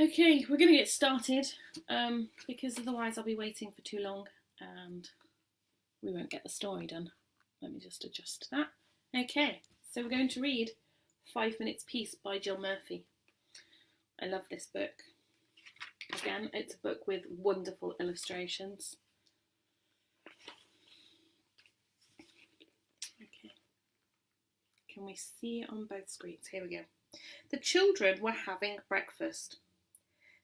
Okay, we're going to get started because otherwise I'll be waiting for too long and we won't get the story done. Let me just adjust that. Okay, so we're going to read 5 Minutes Peace by Jill Murphy. I love this book. Again, it's a book with wonderful illustrations. Okay, can we see it on both screens? Here we go. The children were having breakfast.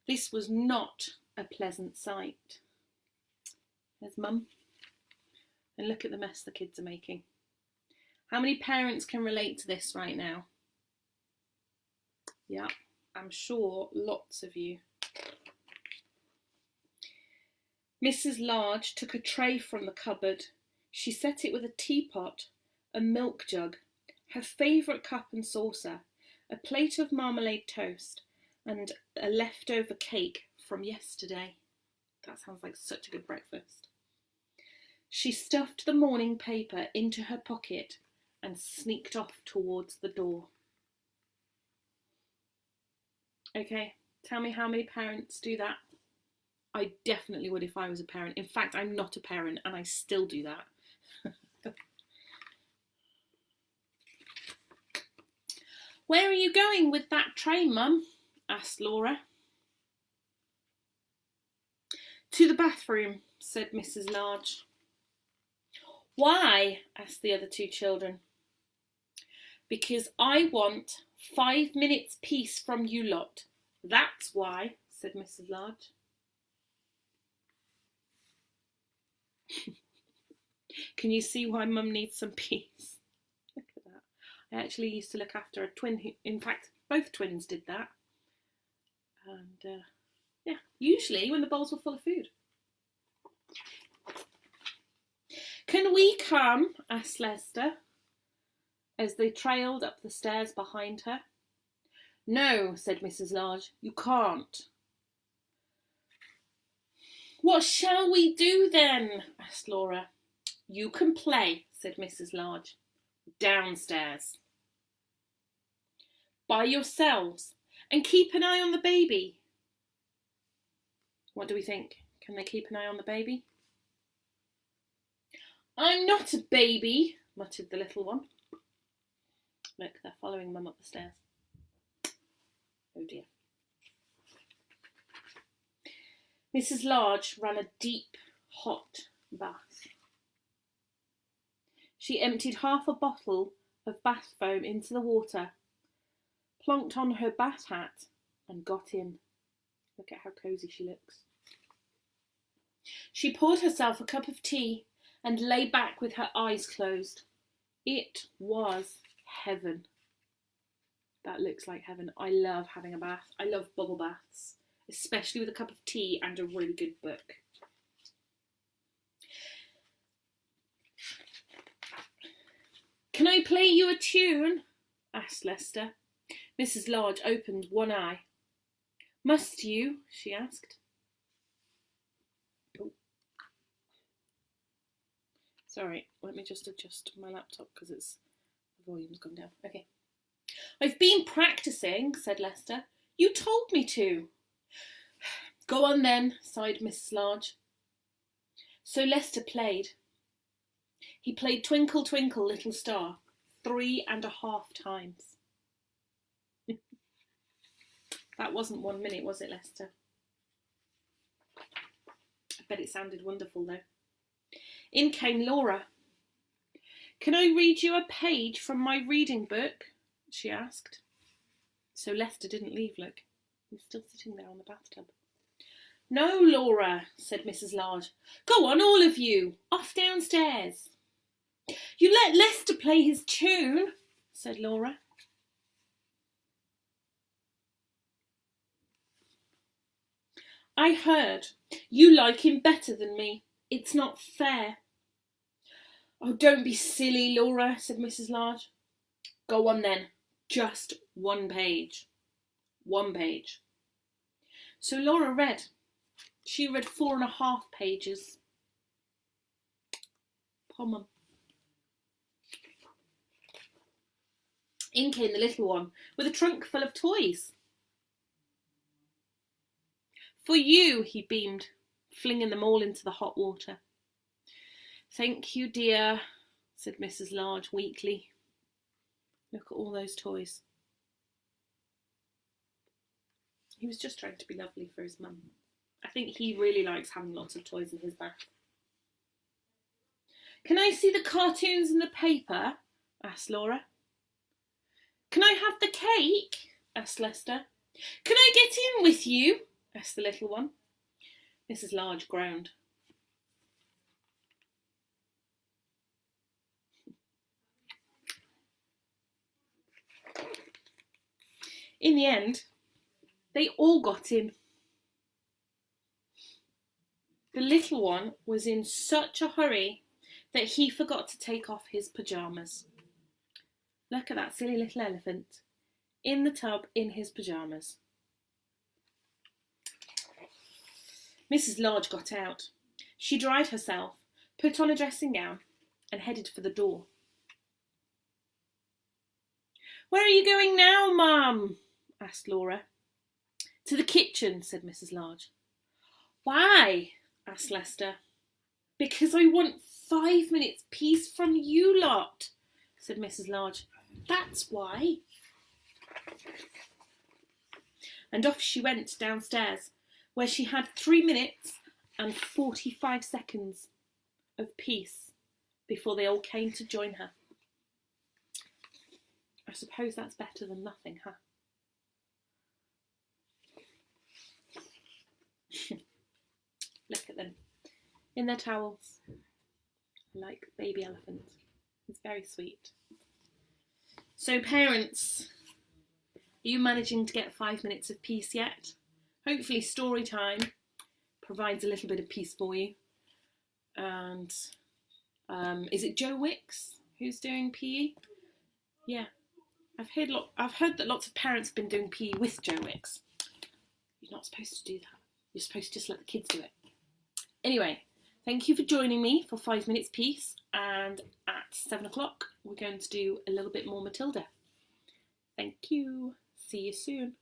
This was not a pleasant sight. There's Mum. And look at the mess the kids are making. How many parents can relate to this right now? Yeah, I'm sure lots of you. Mrs. Large took a tray from the cupboard. She set it with a teapot, a milk jug, her favourite cup and saucer, a plate of marmalade toast, and a leftover cake from yesterday. That sounds like such a good breakfast. She stuffed the morning paper into her pocket and sneaked off towards the door. Okay, tell me how many parents do that? I definitely would if I was a parent. In fact, I'm not a parent and I still do that. Where are you going with that tray, Mum? Asked Laura. To the bathroom, said Mrs. Large. Why? Asked the other two children. Because I want 5 minutes peace from you lot. That's why, said Mrs. Large. Can you see why Mum needs some peace? Look at that. I actually used to look after a twin who, in fact, both twins did that. And yeah, usually when the bowls were full of food. Can we come? Asked Lester as they trailed up the stairs behind her. No, said Mrs. Large, you can't. What shall we do then? Asked Laura. You can play, said Mrs. Large. Downstairs. By yourselves, and keep an eye on the baby. What do we think? Can they keep an eye on the baby? I'm not a baby, muttered the little one. Look, they're following Mum up the stairs. Oh dear. Mrs. Large ran a deep, hot bath. She emptied half a bottle of bath foam into the water, plonked on her bath hat, and got in. Look at how cosy she looks. She poured herself a cup of tea and lay back with her eyes closed. It was heaven. That looks like heaven. I love having a bath. I love bubble baths, especially with a cup of tea and a really good book. Can I play you a tune? Asked Lester. Mrs. Large opened one eye. Must you? She asked. Oh. Sorry, let me just adjust my laptop because the volume's gone down. Okay. I've been practising, said Lester. You told me to. Go on then, sighed Mrs. Large. So Lester played. He played Twinkle, Twinkle, Little Star 3.5 times. That wasn't 1 minute, was it, Lester? I bet it sounded wonderful, though. In came Laura. Can I read you a page from my reading book? She asked. So Lester didn't leave, look. He's still sitting there on the bathtub. No, Laura, said Mrs. Large. Go on, all of you. Off downstairs. You let Lester play his tune, said Laura. I heard. You like him better than me. It's not fair. Oh, don't be silly, Laura, said Mrs. Large. Go on then. Just 1 page. 1 page. So Laura read. She read 4.5 pages. Poor Mum. In came the little one with a trunk full of toys. For you, he beamed, flinging them all into the hot water. Thank you, dear, said Mrs. Large weakly. Look at all those toys. He was just trying to be lovely for his mum. I think he really likes having lots of toys in his bath. Can I see the cartoons in the paper? Asked Laura. Can I have the cake? Asked Lester. Can I get in with you? Asked the little one. Mrs. Large groaned. In the end, they all got in. The little one was in such a hurry that he forgot to take off his pyjamas. Look at that silly little elephant in the tub in his pyjamas. Mrs. Large got out. She dried herself, put on a dressing gown, and headed for the door. Where are you going now, Mum? Asked Laura. To the kitchen, said Mrs. Large. Why? Asked Lester. Because I want 5 minutes peace from you lot, said Mrs. Large. That's why. And off she went downstairs, where she had 3 minutes and 45 seconds of peace before they all came to join her. I suppose that's better than nothing, huh? Look at them, in their towels, like baby elephants. It's very sweet. So parents, are you managing to get 5 minutes of peace yet? Hopefully story time provides a little bit of peace for you. And is it Joe Wicks who's doing PE? Yeah, I've heard that lots of parents have been doing PE with Joe Wicks. You're not supposed to do that. You're supposed to just let the kids do it. Anyway, thank you for joining me for 5 minutes peace, and at 7 o'clock we're going to do a little bit more Matilda. Thank you. See you soon.